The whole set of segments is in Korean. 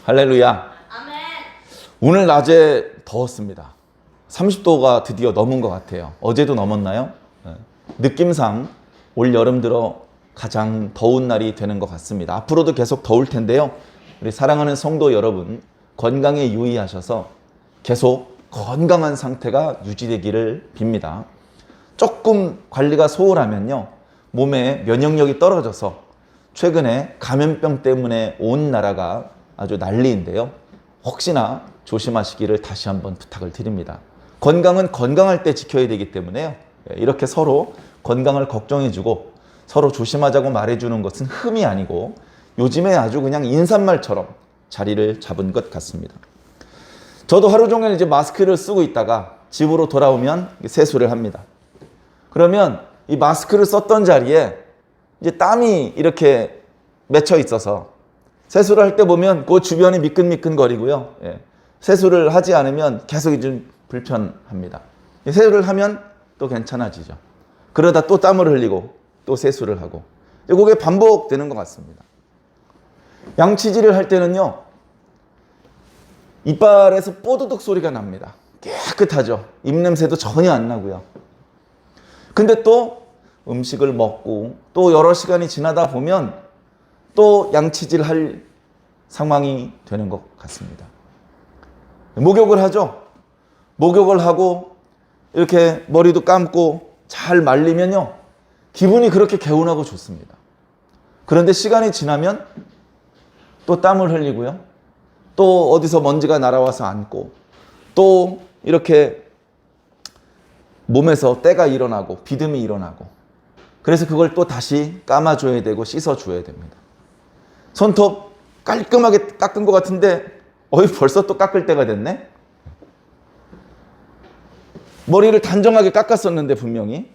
할렐루야. 아멘. 오늘 낮에 더웠습니다. 30도가 드디어 넘은 것 같아요. 어제도 넘었나요? 느낌상 올 여름 들어 가장 더운 날이 되는 것 같습니다. 앞으로도 계속 더울 텐데요. 우리 사랑하는 성도 여러분, 건강에 유의하셔서 계속 건강한 상태가 유지되기를 빕니다. 조금 관리가 소홀하면요, 몸에 면역력이 떨어져서 최근에 감염병 때문에 온 나라가 아주 난리인데요. 혹시나 조심하시기를 다시 한번 부탁을 드립니다. 건강은 건강할 때 지켜야 되기 때문에요. 이렇게 서로 건강을 걱정해주고 서로 조심하자고 말해주는 것은 흠이 아니고 요즘에 아주 그냥 인사말처럼 자리를 잡은 것 같습니다. 저도 하루 종일 이제 마스크를 쓰고 있다가 집으로 돌아오면 세수를 합니다. 그러면 이 마스크를 썼던 자리에 이제 땀이 이렇게 맺혀 있어서 세수를 할 때 보면 그 주변이 미끈미끈거리고요. 세수를 하지 않으면 계속 좀 불편합니다. 세수를 하면 또 괜찮아지죠. 그러다 또 땀을 흘리고 또 세수를 하고 그게 반복되는 것 같습니다. 양치질을 할 때는요, 이빨에서 뽀드득 소리가 납니다. 깨끗하죠. 입냄새도 전혀 안 나고요. 근데 또 음식을 먹고 또 여러 시간이 지나다 보면 또 양치질 할 상황이 되는 것 같습니다. 목욕을 하죠. 목욕을 하고 이렇게 머리도 감고 잘 말리면요, 기분이 그렇게 개운하고 좋습니다. 그런데 시간이 지나면 또 땀을 흘리고요, 또 어디서 먼지가 날아와서 앉고 또 이렇게 몸에서 때가 일어나고 비듬이 일어나고, 그래서 그걸 또 다시 감아줘야 되고 씻어줘야 됩니다. 손톱 깔끔하게 깎은 것 같은데 벌써 또 깎을 때가 됐네? 머리를 단정하게 깎았었는데 분명히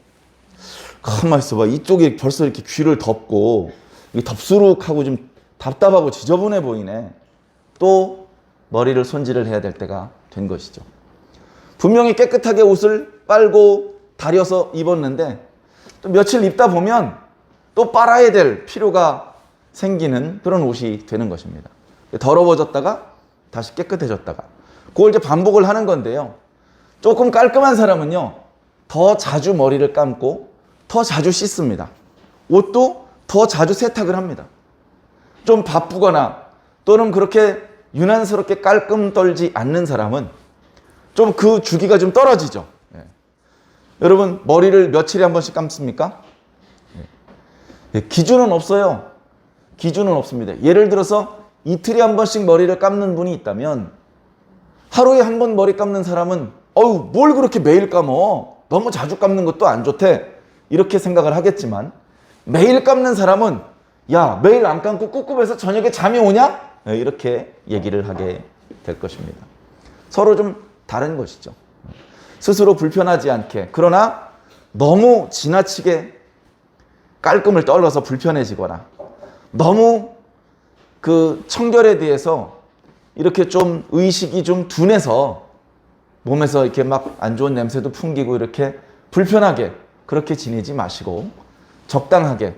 가만히 있어봐, 이쪽이 벌써 이렇게 귀를 덮고 덥수룩하고 좀 답답하고 지저분해 보이네. 또 머리를 손질을 해야 될 때가 된 것이죠. 분명히 깨끗하게 옷을 빨고 다려서 입었는데 또 며칠 입다 보면 또 빨아야 될 필요가 생기는 그런 옷이 되는 것입니다. 더러워졌다가 다시 깨끗해졌다가 그걸 이제 반복을 하는 건데요. 조금 깔끔한 사람은요, 더 자주 머리를 감고 더 자주 씻습니다. 옷도 더 자주 세탁을 합니다. 좀 바쁘거나 또는 그렇게 유난스럽게 깔끔 떨지 않는 사람은 좀 그 주기가 좀 떨어지죠. 여러분, 머리를 며칠에 한 번씩 감습니까? 기준은 없어요. 기준은 없습니다. 예를 들어서 이틀에 한 번씩 머리를 감는 분이 있다면 하루에 한 번 머리 감는 사람은 뭘 그렇게 매일 감어? 너무 자주 감는 것도 안 좋대. 이렇게 생각을 하겠지만, 매일 감는 사람은 야, 매일 안 감고 꿉꿉해서 저녁에 잠이 오냐? 이렇게 얘기를 하게 될 것입니다. 서로 좀 다른 것이죠. 스스로 불편하지 않게, 그러나 너무 지나치게 깔끔을 떨어서 불편해지거나 너무 그 청결에 대해서 이렇게 좀 의식이 좀 둔해서 몸에서 이렇게 막 안 좋은 냄새도 풍기고 이렇게 불편하게 그렇게 지내지 마시고 적당하게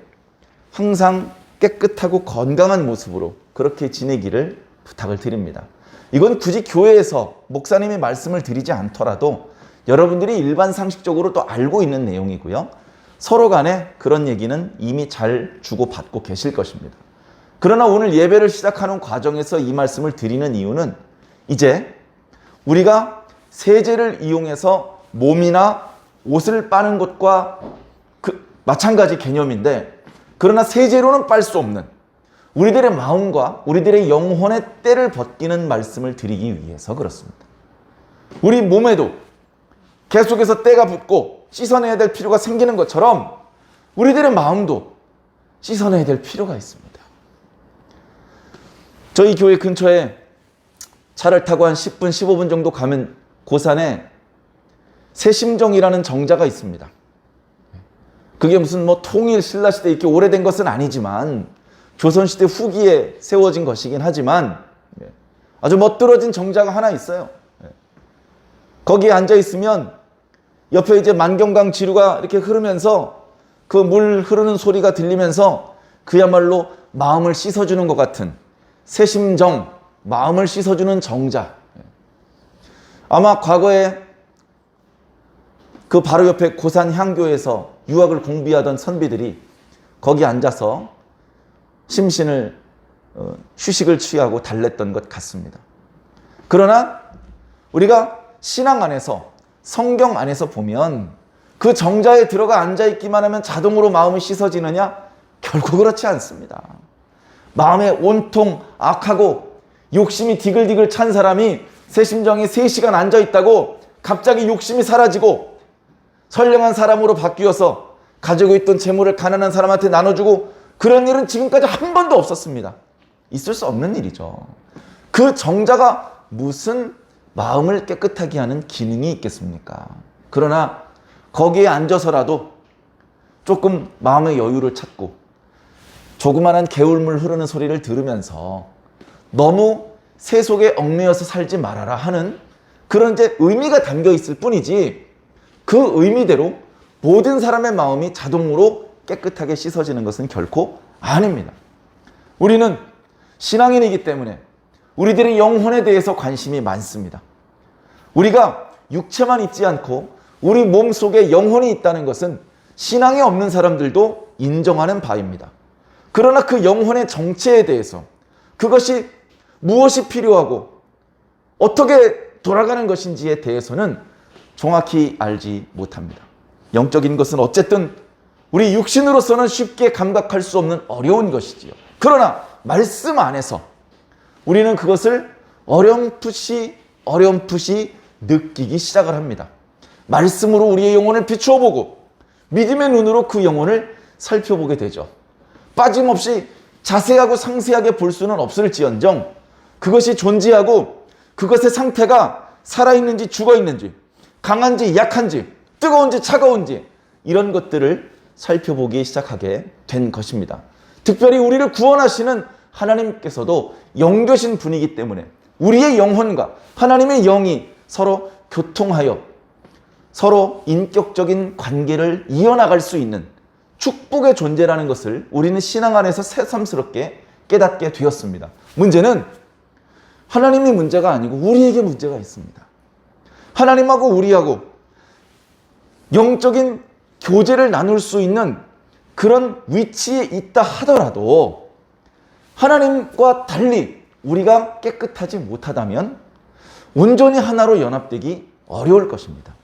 항상 깨끗하고 건강한 모습으로 그렇게 지내기를 부탁을 드립니다. 이건 굳이 교회에서 목사님이 말씀을 드리지 않더라도 여러분들이 일반 상식적으로 또 알고 있는 내용이고요. 서로 간에 그런 얘기는 이미 잘 주고받고 계실 것입니다. 그러나 오늘 예배를 시작하는 과정에서 이 말씀을 드리는 이유는 이제 우리가 세제를 이용해서 몸이나 옷을 빠는 것과 마찬가지 개념인데, 그러나 세제로는 빨 수 없는 우리들의 마음과 우리들의 영혼의 때를 벗기는 말씀을 드리기 위해서 그렇습니다. 우리 몸에도 계속해서 때가 붙고 씻어내야 될 필요가 생기는 것처럼 우리들의 마음도 씻어내야 될 필요가 있습니다. 저희 교회 근처에 차를 타고 한 10분, 15분 정도 가면 고산에 새심정이라는 정자가 있습니다. 그게 무슨 통일 신라시대 이렇게 오래된 것은 아니지만 조선시대 후기에 세워진 것이긴 하지만 아주 멋들어진 정자가 하나 있어요. 거기에 앉아 있으면 옆에 이제 만경강 지류가 이렇게 흐르면서 그 물 흐르는 소리가 들리면서 그야말로 마음을 씻어주는 것 같은 새 심정, 마음을 씻어주는 정자. 아마 과거에 그 바로 옆에 고산 향교에서 유학을 공부하던 선비들이 거기 앉아서 심신을 휴식을 취하고 달랬던 것 같습니다. 그러나 우리가 신앙 안에서, 성경 안에서 보면 그 정자에 들어가 앉아있기만 하면 자동으로 마음이 씻어지느냐? 결코 그렇지 않습니다. 마음에 온통 악하고 욕심이 디글디글 찬 사람이 새 심정에 3시간 앉아있다고 갑자기 욕심이 사라지고 선량한 사람으로 바뀌어서 가지고 있던 재물을 가난한 사람한테 나눠주고 그런 일은 지금까지 한 번도 없었습니다. 있을 수 없는 일이죠. 그 정자가 무슨 마음을 깨끗하게 하는 기능이 있겠습니까? 그러나 거기에 앉아서라도 조금 마음의 여유를 찾고 조그만한 개울물 흐르는 소리를 들으면서 너무 세속에 얽매여서 살지 말아라 하는 그런 이제 의미가 담겨 있을 뿐이지 그 의미대로 모든 사람의 마음이 자동으로 깨끗하게 씻어지는 것은 결코 아닙니다. 우리는 신앙인이기 때문에 우리들의 영혼에 대해서 관심이 많습니다. 우리가 육체만 있지 않고 우리 몸 속에 영혼이 있다는 것은 신앙이 없는 사람들도 인정하는 바입니다. 그러나 그 영혼의 정체에 대해서 그것이 무엇이 필요하고 어떻게 돌아가는 것인지에 대해서는 정확히 알지 못합니다. 영적인 것은 어쨌든 우리 육신으로서는 쉽게 감각할 수 없는 어려운 것이지요. 그러나 말씀 안에서 우리는 그것을 어렴풋이 느끼기 시작을 합니다. 말씀으로 우리의 영혼을 비추어 보고 믿음의 눈으로 그 영혼을 살펴보게 되죠. 빠짐없이 자세하고 상세하게 볼 수는 없을지언정 그것이 존재하고 그것의 상태가 살아있는지 죽어있는지 강한지 약한지 뜨거운지 차가운지 이런 것들을 살펴보기 시작하게 된 것입니다. 특별히 우리를 구원하시는 하나님께서도 영교신 분이기 때문에 우리의 영혼과 하나님의 영이 서로 교통하여 서로 인격적인 관계를 이어나갈 수 있는 축복의 존재라는 것을 우리는 신앙 안에서 새삼스럽게 깨닫게 되었습니다. 문제는 하나님의 문제가 아니고 우리에게 문제가 있습니다. 하나님하고 우리하고 영적인 교제를 나눌 수 있는 그런 위치에 있다 하더라도 하나님과 달리 우리가 깨끗하지 못하다면 온전히 하나로 연합되기 어려울 것입니다.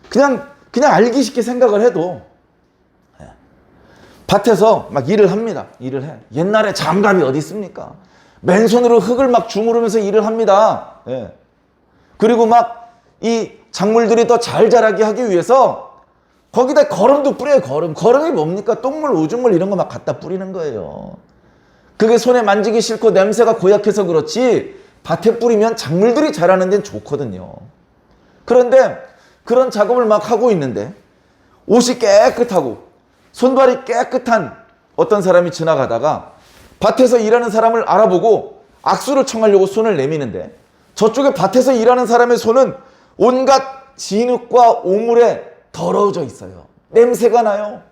그냥 알기 쉽게 생각을 해도 밭에서 막 일을 합니다. 일을 해. 옛날에 장갑이 어디 있습니까? 맨손으로 흙을 막 주무르면서 일을 합니다. 그리고 막 이 작물들이 더 잘 자라게 하기 위해서 거기다 거름도 뿌려요. 거름이 뭡니까? 똥물, 오줌물 이런 거 막 갖다 뿌리는 거예요. 그게 손에 만지기 싫고 냄새가 고약해서 그렇지 밭에 뿌리면 작물들이 자라는 데는 좋거든요. 그런데 그런 작업을 막 하고 있는데 옷이 깨끗하고 손발이 깨끗한 어떤 사람이 지나가다가 밭에서 일하는 사람을 알아보고 악수를 청하려고 손을 내미는데 저쪽에 밭에서 일하는 사람의 손은 온갖 진흙과 오물에 더러워져 있어요. 냄새가 나요.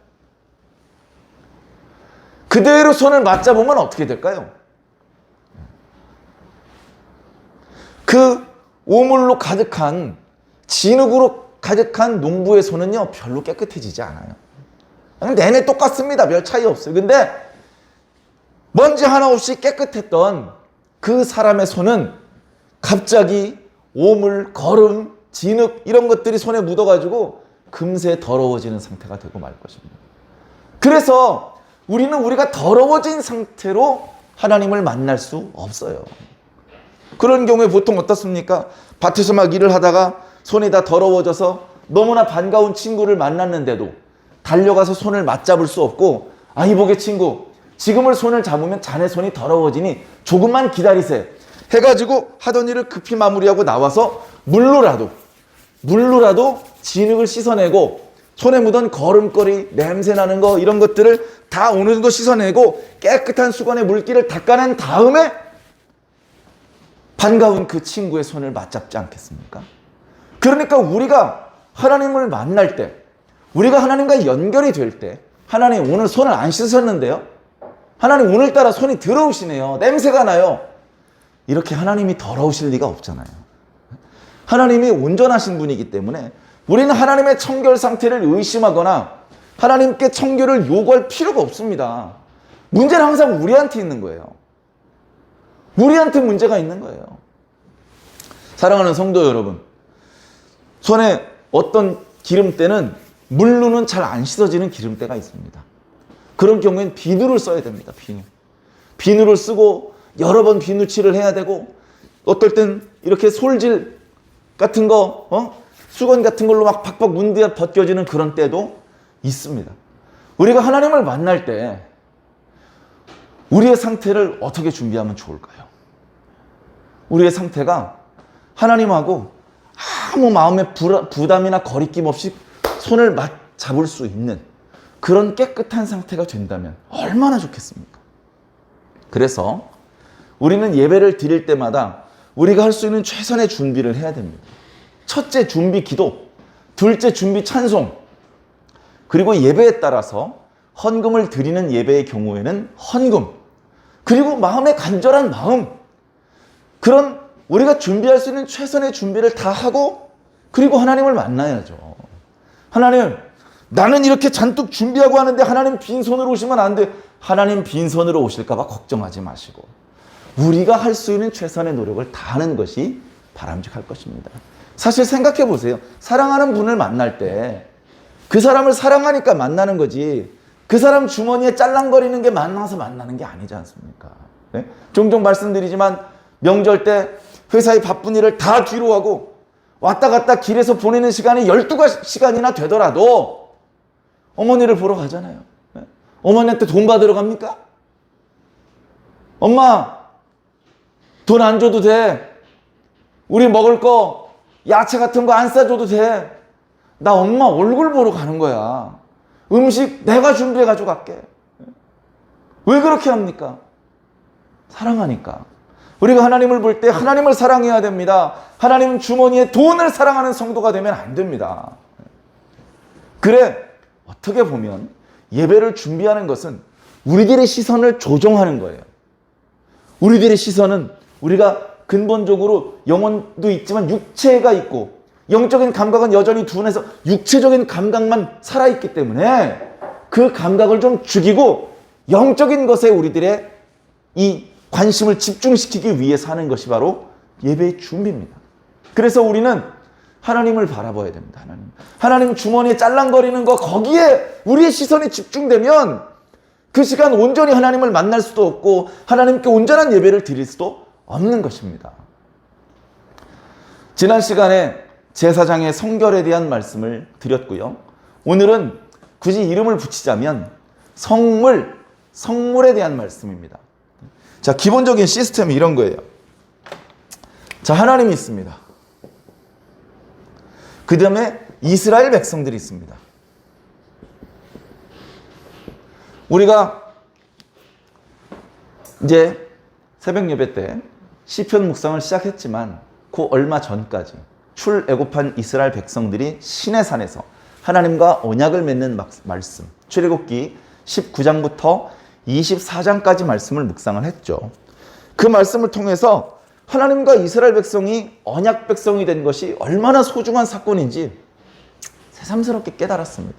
그대로 손을 맞잡으면 어떻게 될까요? 그 오물로 가득한 진흙으로 가득한 농부의 손은요 별로 깨끗해지지 않아요. 내내 똑같습니다. 별 차이 없어요. 근데 먼지 하나 없이 깨끗했던 그 사람의 손은 갑자기 오물, 거름, 진흙 이런 것들이 손에 묻어가지고 금세 더러워지는 상태가 되고 말 것입니다. 그래서 우리가 더러워진 상태로 하나님을 만날 수 없어요. 그런 경우에 보통 어떻습니까? 밭에서 막 일을 하다가 손이 다 더러워져서 너무나 반가운 친구를 만났는데도 달려가서 손을 맞잡을 수 없고 이보게 친구 지금을 손을 잡으면 자네 손이 더러워지니 조금만 기다리세요 해가지고 하던 일을 급히 마무리하고 나와서 물로라도 진흙을 씻어내고 손에 묻은 거름거리 냄새나는 거 이런 것들을 다 어느 정도 씻어내고 깨끗한 수건에 물기를 닦아낸 다음에 반가운 그 친구의 손을 맞잡지 않겠습니까? 그러니까 우리가 하나님을 만날 때 우리가 하나님과 연결이 될 때 하나님 오늘 손을 안 씻으셨는데요? 하나님 오늘따라 손이 더러우시네요. 냄새가 나요. 이렇게 하나님이 더러우실 리가 없잖아요. 하나님이 온전하신 분이기 때문에 우리는 하나님의 청결 상태를 의심하거나 하나님께 청결을 요구할 필요가 없습니다. 문제는 항상 우리한테 있는 거예요. 우리한테 문제가 있는 거예요. 사랑하는 성도 여러분, 손에 어떤 기름때는 물로는 잘 안 씻어지는 기름때가 있습니다. 그런 경우에는 비누를 써야 됩니다. 비누를 쓰고 여러 번 비누칠을 해야 되고, 어떨 땐 이렇게 솔질 같은 거, 수건 같은 걸로 막 팍팍 문대어 벗겨지는 그런 때도 있습니다. 우리가 하나님을 만날 때 우리의 상태를 어떻게 준비하면 좋을까요? 우리의 상태가 하나님하고 아무 마음의 부담이나 거리낌 없이 손을 잡을 수 있는 그런 깨끗한 상태가 된다면 얼마나 좋겠습니까? 그래서 우리는 예배를 드릴 때마다 우리가 할 수 있는 최선의 준비를 해야 됩니다. 첫째, 준비 기도. 둘째, 준비 찬송. 그리고 예배에 따라서 헌금을 드리는 예배의 경우에는 헌금. 그리고 마음의 간절한 마음. 그런 우리가 준비할 수 있는 최선의 준비를 다 하고, 그리고 하나님을 만나야죠. 하나님, 나는 이렇게 잔뜩 준비하고 하는데 하나님 빈손으로 오시면 안 돼. 하나님 빈손으로 오실까 봐 걱정하지 마시고 우리가 할 수 있는 최선의 노력을 다하는 것이 바람직할 것입니다. 사실 생각해 보세요. 사랑하는 분을 만날 때 그 사람을 사랑하니까 만나는 거지, 그 사람 주머니에 짤랑거리는 게 만나서 만나는 게 아니지 않습니까? 네? 종종 말씀드리지만 명절 때 회사의 바쁜 일을 다 뒤로 하고 왔다 갔다 길에서 보내는 시간이 12시간이나 되더라도 어머니를 보러 가잖아요. 네? 어머니한테 돈 받으러 갑니까? 엄마, 돈 안 줘도 돼. 우리 먹을 거 야채 같은 거 안 싸줘도 돼. 나 엄마 얼굴 보러 가는 거야. 음식 내가 준비해 가지고 갈게. 왜 그렇게 합니까? 사랑하니까. 우리가 하나님을 볼 때 하나님을 사랑해야 됩니다. 하나님 주머니에 돈을 사랑하는 성도가 되면 안 됩니다. 그래, 어떻게 보면 예배를 준비하는 것은 우리들의 시선을 조정하는 거예요. 우리들의 시선은 우리가 근본적으로 영혼도 있지만 육체가 있고 영적인 감각은 여전히 둔해서 육체적인 감각만 살아있기 때문에 그 감각을 좀 죽이고 영적인 것에 우리들의 이 관심을 집중시키기 위해서 하는 것이 바로 예배의 준비입니다. 그래서 우리는 하나님을 바라봐야 됩니다. 하나님 주머니에 짤랑거리는 거, 거기에 우리의 시선이 집중되면 그 시간 온전히 하나님을 만날 수도 없고 하나님께 온전한 예배를 드릴 수도 없는 것입니다. 지난 시간에 제사장의 성결에 대한 말씀을 드렸고요. 오늘은 굳이 이름을 붙이자면 성물에 대한 말씀입니다. 자, 기본적인 시스템이 이런 거예요. 자, 하나님이 있습니다. 그 다음에 이스라엘 백성들이 있습니다. 우리가 이제 새벽 예배 때 시편 묵상을 시작했지만 그 얼마 전까지 출애굽한 이스라엘 백성들이 시내산에서 하나님과 언약을 맺는 말씀, 출애굽기 19장부터 24장까지 말씀을 묵상을 했죠. 그 말씀을 통해서 하나님과 이스라엘 백성이 언약 백성이 된 것이 얼마나 소중한 사건인지 새삼스럽게 깨달았습니다.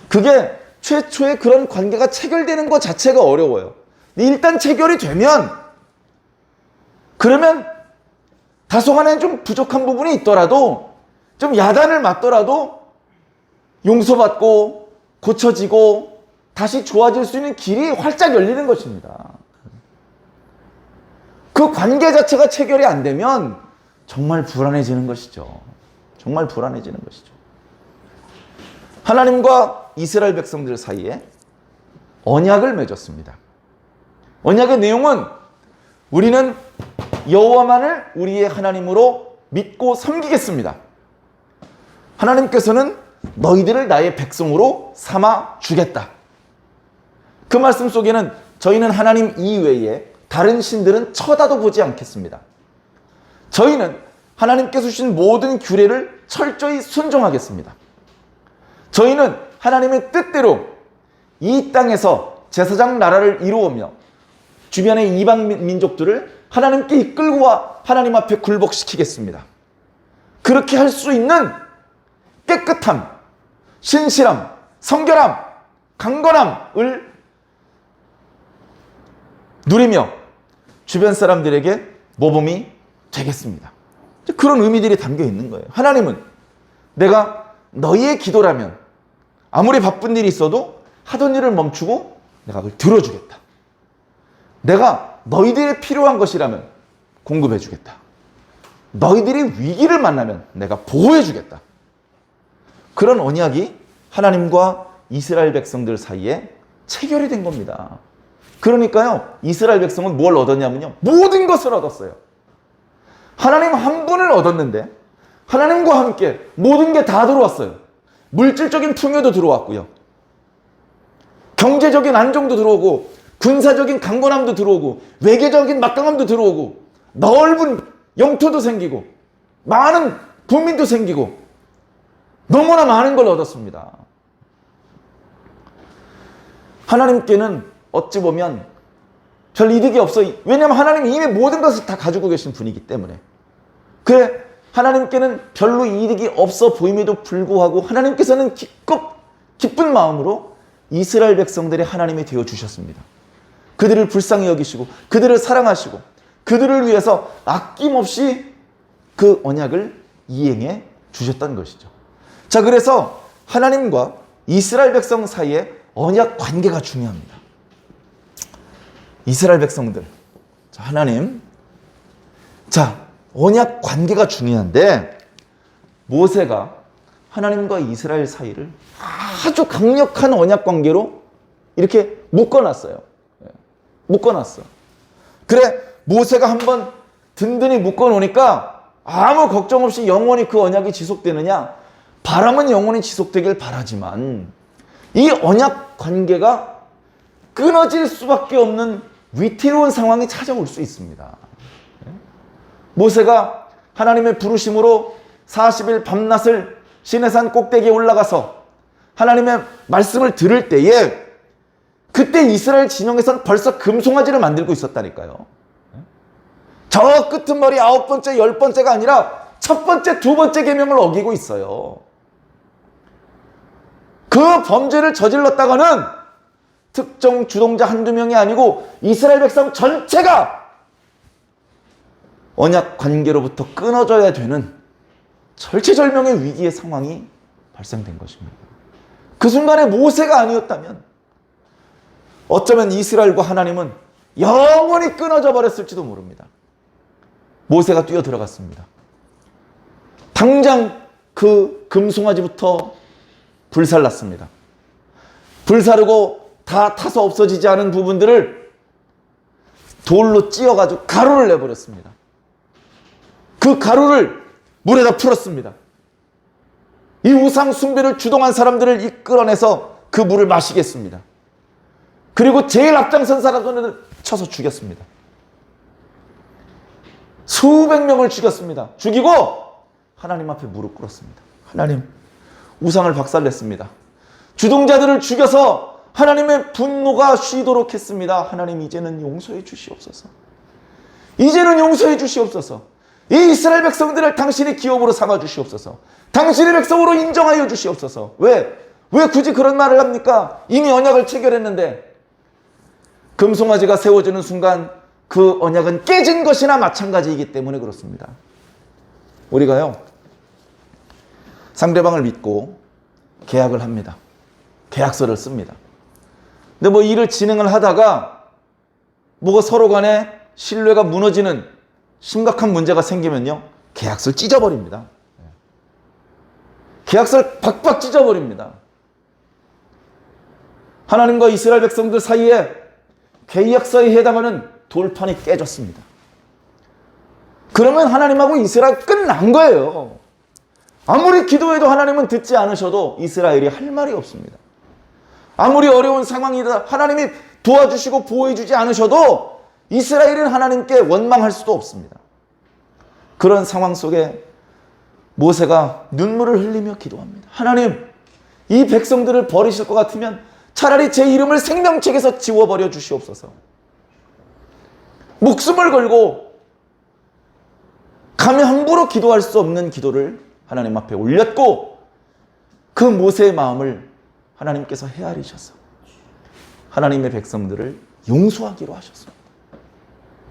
그게 최초의 그런 관계가 체결되는 것 자체가 어려워요. 일단 체결이 되면 그러면 다소간에 좀 부족한 부분이 있더라도 좀 야단을 맞더라도 용서받고 고쳐지고 다시 좋아질 수 있는 길이 활짝 열리는 것입니다. 그 관계 자체가 체결이 안 되면 정말 불안해지는 것이죠. 정말 불안해지는 것이죠. 하나님과 이스라엘 백성들 사이에 언약을 맺었습니다. 언약의 내용은 우리는 여호와만을 우리의 하나님으로 믿고 섬기겠습니다. 하나님께서는 너희들을 나의 백성으로 삼아 주겠다. 그 말씀 속에는 저희는 하나님 이외에 다른 신들은 쳐다도 보지 않겠습니다. 저희는 하나님께서 주신 모든 규례를 철저히 순종하겠습니다. 저희는 하나님의 뜻대로 이 땅에서 제사장 나라를 이루어며 주변의 이방 민족들을 하나님께 이끌고 와 하나님 앞에 굴복시키겠습니다. 그렇게 할 수 있는 깨끗함, 신실함, 성결함, 강건함을 누리며 주변 사람들에게 모범이 되겠습니다. 그런 의미들이 담겨 있는 거예요. 하나님은 내가 너희의 기도라면 아무리 바쁜 일이 있어도 하던 일을 멈추고 내가 그걸 들어주겠다. 내가 너희들이 필요한 것이라면 공급해 주겠다. 너희들이 위기를 만나면 내가 보호해 주겠다. 그런 언약이 하나님과 이스라엘 백성들 사이에 체결이 된 겁니다. 그러니까요, 이스라엘 백성은 뭘 얻었냐면요, 모든 것을 얻었어요. 하나님 한 분을 얻었는데 하나님과 함께 모든 게 다 들어왔어요. 물질적인 풍요도 들어왔고요, 경제적인 안정도 들어오고, 군사적인 강건함도 들어오고, 외교적인 막강함도 들어오고, 넓은 영토도 생기고, 많은 국민도 생기고, 너무나 많은 걸 얻었습니다. 하나님께는 어찌 보면 별 이득이 없어요. 왜냐하면 하나님이 이미 모든 것을 다 가지고 계신 분이기 때문에. 그래, 하나님께는 별로 이득이 없어 보임에도 불구하고 하나님께서는 기쁜 마음으로 이스라엘 백성들의 하나님이 되어주셨습니다. 그들을 불쌍히 여기시고 그들을 사랑하시고 그들을 위해서 아낌없이 그 언약을 이행해 주셨던 것이죠. 자, 그래서 하나님과 이스라엘 백성 사이에 언약 관계가 중요합니다. 이스라엘 백성들, 자, 하나님, 자, 언약 관계가 중요한데 모세가 하나님과 이스라엘 사이를 아주 강력한 언약 관계로 이렇게 묶어놨어요. 묶어놨어. 그래, 모세가 한번 든든히 묶어놓으니까 아무 걱정 없이 영원히 그 언약이 지속되느냐? 바람은 영원히 지속되길 바라지만 이 언약 관계가 끊어질 수밖에 없는 위태로운 상황이 찾아올 수 있습니다. 모세가 하나님의 부르심으로 40일 밤낮을 시내산 꼭대기에 올라가서 하나님의 말씀을 들을 때에 그때 이스라엘 진영에선 벌써 금송아지를 만들고 있었다니까요. 저 끄트머리 9번째, 10번째가 아니라 첫 번째, 두 번째 계명을 어기고 있어요. 그 범죄를 저질렀다가는 특정 주동자 한두 명이 아니고 이스라엘 백성 전체가 언약 관계로부터 끊어져야 되는 절체절명의 위기의 상황이 발생된 것입니다. 그 순간에 모세가 아니었다면 어쩌면 이스라엘과 하나님은 영원히 끊어져 버렸을지도 모릅니다. 모세가 뛰어 들어갔습니다. 당장 그 금송아지부터 불살랐습니다. 불사르고 다 타서 없어지지 않은 부분들을 돌로 찧어가지고 가루를 내버렸습니다. 그 가루를 물에다 풀었습니다. 이 우상 숭배를 주동한 사람들을 이끌어내서 그 물을 마시겠습니다. 그리고 제일 앞장선 사람들을 쳐서 죽였습니다. 수백 명을 죽였습니다. 죽이고 하나님 앞에 무릎 꿇었습니다. 하나님, 우상을 박살냈습니다. 주동자들을 죽여서 하나님의 분노가 쉬도록 했습니다. 하나님, 이제는 용서해 주시옵소서. 이제는 용서해 주시옵소서. 이 이스라엘 백성들을 당신의 기업으로 삼아 주시옵소서. 당신의 백성으로 인정하여 주시옵소서. 왜 굳이 그런 말을 합니까? 이미 언약을 체결했는데 금송아지가 세워지는 순간 그 언약은 깨진 것이나 마찬가지이기 때문에 그렇습니다. 우리가요, 상대방을 믿고 계약을 합니다. 계약서를 씁니다. 근데 뭐 일을 진행을 하다가 뭐가 서로 간에 신뢰가 무너지는 심각한 문제가 생기면요, 계약서를 찢어버립니다. 계약서를 박박 찢어버립니다. 하나님과 이스라엘 백성들 사이에 계약서에 해당하는 돌판이 깨졌습니다. 그러면 하나님하고 이스라엘 끝난 거예요. 아무리 기도해도 하나님은 듣지 않으셔도 이스라엘이 할 말이 없습니다. 아무리 어려운 상황이다 하나님이 도와주시고 보호해주지 않으셔도 이스라엘은 하나님께 원망할 수도 없습니다. 그런 상황 속에 모세가 눈물을 흘리며 기도합니다. 하나님, 이 백성들을 버리실 것 같으면 차라리 제 이름을 생명책에서 지워버려 주시옵소서. 목숨을 걸고 감히 함부로 기도할 수 없는 기도를 하나님 앞에 올렸고, 그 모세의 마음을 하나님께서 헤아리셔서 하나님의 백성들을 용서하기로 하셨습니다.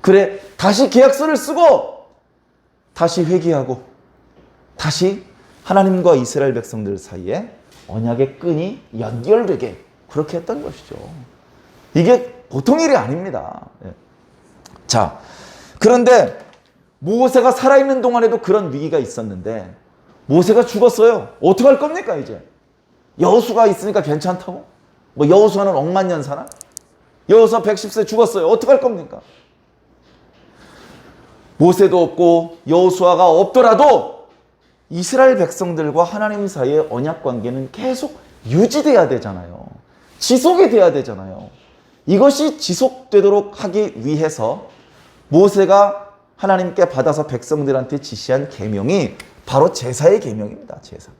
그래, 다시 계약서를 쓰고 다시 회개하고 다시 하나님과 이스라엘 백성들 사이에 언약의 끈이 연결되게 그렇게 했던 것이죠. 이게 보통 일이 아닙니다. 자, 그런데 모세가 살아있는 동안에도 그런 위기가 있었는데 모세가 죽었어요. 어떡할 겁니까 이제? 여호수아가 있으니까 괜찮다고? 뭐 여호수아는 억만 년 사나? 여호수아 110세 죽었어요. 어떡할 겁니까? 모세도 없고 여호수아가 없더라도 이스라엘 백성들과 하나님 사이의 언약 관계는 계속 유지돼야 되잖아요. 지속이 돼야 되잖아요. 이것이 지속되도록 하기 위해서 모세가 하나님께 받아서 백성들한테 지시한 계명이 바로 제사의 계명입니다. 제사.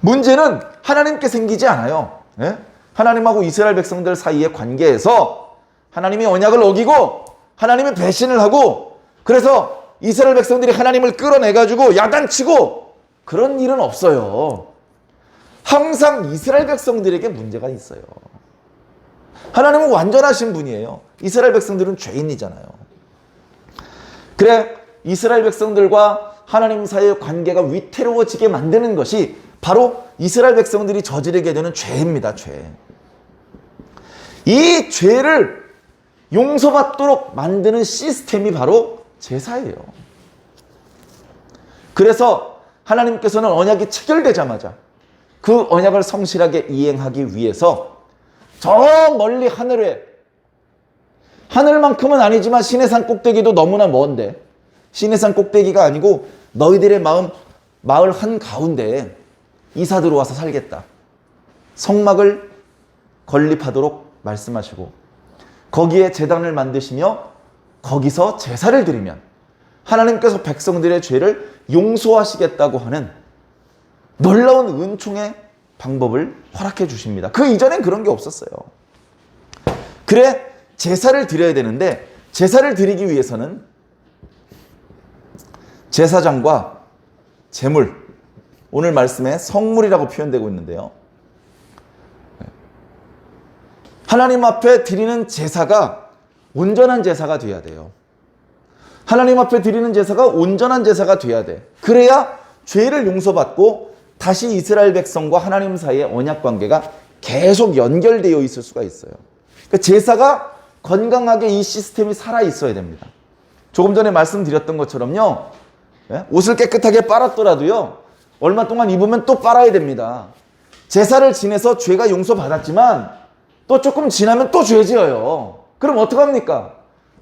문제는 하나님께 생기지 않아요. 예? 하나님하고 이스라엘 백성들 사이의 관계에서 하나님이 언약을 어기고 하나님의 배신을 하고, 그래서 이스라엘 백성들이 하나님을 끌어내가지고 야단치고 그런 일은 없어요. 항상 이스라엘 백성들에게 문제가 있어요. 하나님은 완전하신 분이에요. 이스라엘 백성들은 죄인이잖아요. 그래, 이스라엘 백성들과 하나님 사이의 관계가 위태로워지게 만드는 것이 바로 이스라엘 백성들이 저지르게 되는 죄입니다. 죄. 이 죄를 용서받도록 만드는 시스템이 바로 제사예요. 그래서 하나님께서는 언약이 체결되자마자 그 언약을 성실하게 이행하기 위해서 저 멀리 하늘에, 하늘만큼은 아니지만 시내산 꼭대기도 너무나 먼데, 시내산 꼭대기가 아니고 너희들의 마을 한가운데에 이사 들어와서 살겠다. 성막을 건립하도록 말씀하시고 거기에 제단을 만드시며 거기서 제사를 드리면 하나님께서 백성들의 죄를 용서하시겠다고 하는 놀라운 은총의 방법을 허락해 주십니다. 그 이전엔 그런 게 없었어요. 그래, 제사를 드려야 되는데 제사를 드리기 위해서는 제사장과 제물, 오늘 말씀에 성물이라고 표현되고 있는데요. 하나님 앞에 드리는 제사가 온전한 제사가 돼야 돼요. 하나님 앞에 드리는 제사가 온전한 제사가 돼야 돼. 그래야 죄를 용서받고 다시 이스라엘 백성과 하나님 사이의 언약 관계가 계속 연결되어 있을 수가 있어요. 그러니까 제사가 건강하게 이 시스템이 살아 있어야 됩니다. 조금 전에 말씀드렸던 것처럼요, 옷을 깨끗하게 빨았더라도요, 얼마 동안 입으면 또 빨아야 됩니다. 제사를 지내서 죄가 용서받았지만 또 조금 지나면 또 죄 지어요. 그럼 어떡합니까?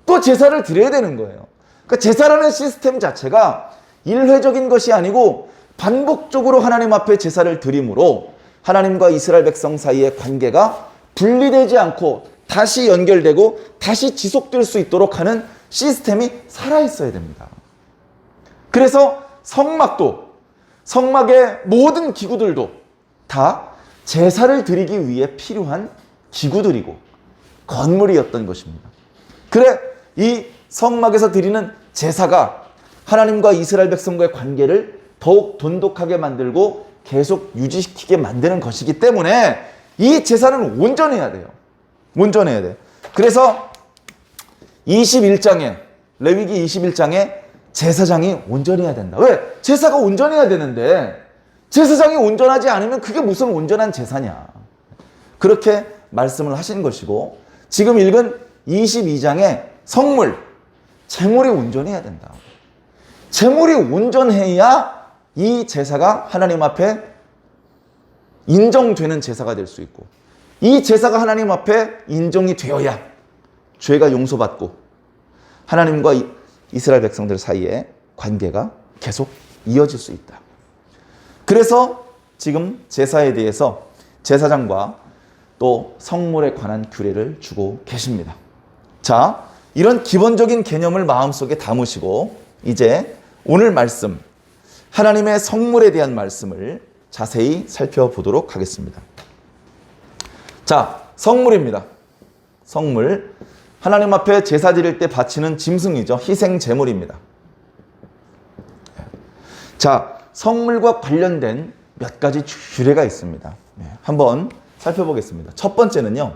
또 제사를 드려야 되는 거예요. 그러니까 제사라는 시스템 자체가 일회적인 것이 아니고 반복적으로 하나님 앞에 제사를 드림으로 하나님과 이스라엘 백성 사이의 관계가 분리되지 않고 다시 연결되고 다시 지속될 수 있도록 하는 시스템이 살아있어야 됩니다. 그래서 성막의 모든 기구들도 다 제사를 드리기 위해 필요한 기구들이고 건물이었던 것입니다. 그래, 이 성막에서 드리는 제사가 하나님과 이스라엘 백성과의 관계를 더욱 돈독하게 만들고 계속 유지시키게 만드는 것이기 때문에 이 제사는 온전해야 돼요. 온전해야 돼. 그래서 21장에, 레위기 21장에 제사장이 온전해야 된다. 왜? 제사가 온전해야 되는데 제사장이 온전하지 않으면 그게 무슨 온전한 제사냐. 그렇게 말씀을 하신 것이고, 지금 읽은 22장의 성물, 제물이 온전해야 된다. 제물이 온전해야 이 제사가 하나님 앞에 인정되는 제사가 될 수 있고, 이 제사가 하나님 앞에 인정이 되어야 죄가 용서받고 하나님과 이스라엘 백성들 사이에 관계가 계속 이어질 수 있다. 그래서 지금 제사에 대해서 제사장과 또 성물에 관한 규례를 주고 계십니다. 자, 이런 기본적인 개념을 마음속에 담으시고 이제 오늘 말씀, 하나님의 성물에 대한 말씀을 자세히 살펴보도록 하겠습니다. 자, 성물입니다. 성물. 하나님 앞에 제사 드릴 때 바치는 짐승이죠. 희생 제물입니다. 자, 성물과 관련된 몇 가지 규례가 있습니다. 한번 살펴보겠습니다. 첫 번째는요,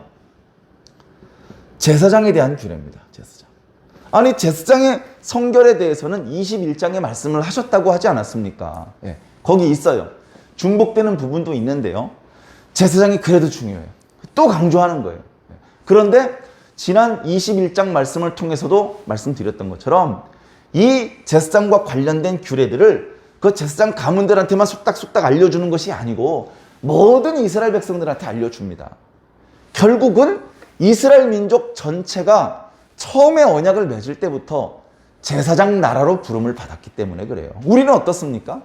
제사장에 대한 규례입니다. 제사장. 아니, 제사장의 성결에 대해서는 21장에 말씀을 하셨다고 하지 않았습니까? 거기 있어요. 중복되는 부분도 있는데요. 제사장이 그래도 중요해요. 또 강조하는 거예요. 그런데 지난 21장 말씀을 통해서도 말씀드렸던 것처럼 이 제사장과 관련된 규례들을 그 제사장 가문들한테만 속닥속닥 알려주는 것이 아니고 모든 이스라엘 백성들한테 알려줍니다. 결국은 이스라엘 민족 전체가 처음에 언약을 맺을 때부터 제사장 나라로 부름을 받았기 때문에 그래요. 우리는 어떻습니까?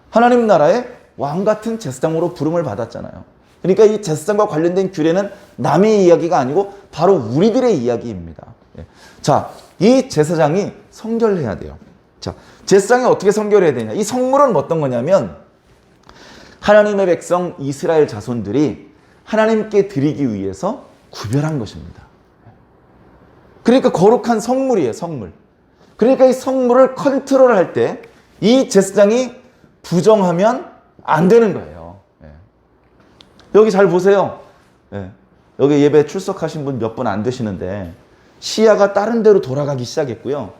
하나님 나라의 왕 같은 제사장으로 부름을 받았잖아요. 그러니까 이 제사장과 관련된 규례는 남의 이야기가 아니고 바로 우리들의 이야기입니다. 자, 이 제사장이 성결해야 돼요. 자, 제사장이 어떻게 성결해야 되냐? 이 성물은 어떤 거냐면 하나님의 백성 이스라엘 자손들이 하나님께 드리기 위해서 구별한 것입니다. 그러니까 거룩한 성물이에요, 성물. 그러니까 이 성물을 컨트롤할 때 이 제사장이 부정하면 안 되는 거예요. 여기 잘 보세요. 여기 예배 출석하신 분 몇 분 안 되시는데 시야가 다른 데로 돌아가기 시작했고요.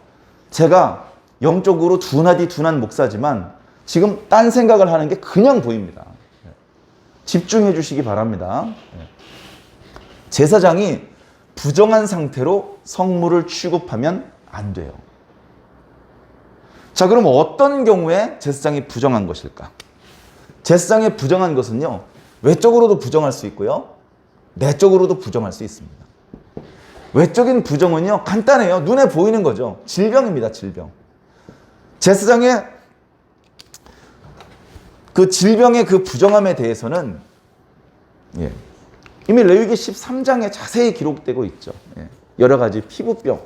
제가 영적으로 둔한 목사지만 지금 딴 생각을 하는 게 그냥 보입니다. 집중해 주시기 바랍니다. 제사장이 부정한 상태로 성물을 취급하면 안 돼요. 자, 그럼 어떤 경우에 제사장이 부정한 것일까? 제사장이 부정한 것은요, 외적으로도 부정할 수 있고요, 내적으로도 부정할 수 있습니다. 외적인 부정은요, 간단해요. 눈에 보이는 거죠. 질병입니다, 질병. 제사장의 그 질병의 그 부정함에 대해서는 이미 레위기 13장에 자세히 기록되고 있죠. 여러 가지 피부병,